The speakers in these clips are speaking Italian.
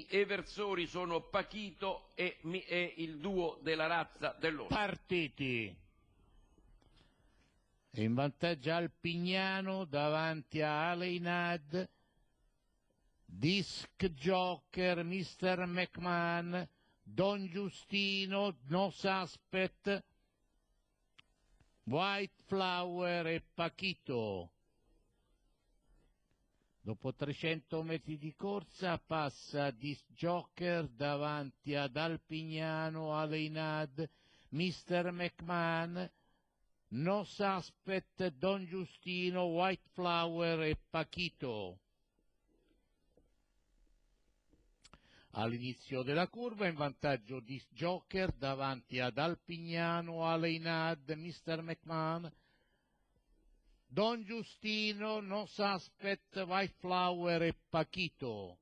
I eversori sono Pachito e il duo della razza dell'orso. Partiti. E in vantaggio Alpignano davanti a Aleinad, Disc Joker, Mr. McMahon, Don Giustino, No Suspect, White Flower e Pachito. Dopo 300 metri di corsa passa Disc Joker davanti ad Alpignano, Aleinad, Mr. McMahon, No Suspect, Don Giustino, White Flower e Pachito. All'inizio della curva in vantaggio Disc Joker davanti ad Alpignano, Aleinad, Mr. McMahon, Don Giustino, No Suspect, White Flower e Pachito.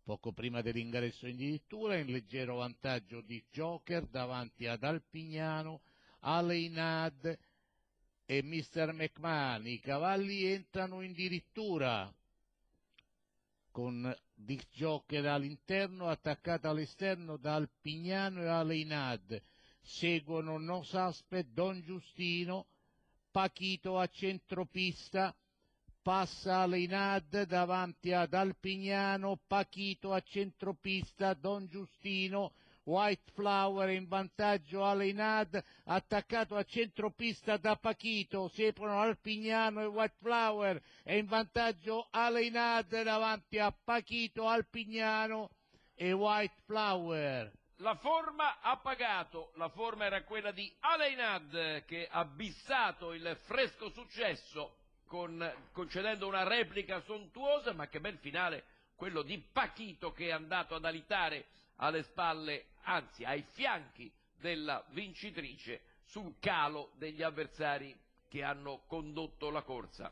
Poco prima dell'ingresso in dirittura in leggero vantaggio Disc Joker davanti ad Alpignano, Aleinad e Mr. McMahon. I cavalli entrano in dirittura con Disc Joker all'interno, attaccato all'esterno da Alpignano e Aleinad. Seguono No Suspect, Don Giustino, Pachito a centropista, passa Aleinad davanti ad Alpignano, Pachito a centropista, Don Giustino, White Flower in vantaggio Aleinad, attaccato a centropista da Pachito, seguono Alpignano e White Flower, e in vantaggio Aleinad davanti a Pachito, Alpignano e White Flower. La forma ha pagato, la forma era quella di Aleinad che ha bissato il fresco successo concedendo una replica sontuosa, ma che bel finale quello di Pachito che è andato ad alitare alle spalle, anzi ai fianchi della vincitrice sul calo degli avversari che hanno condotto la corsa.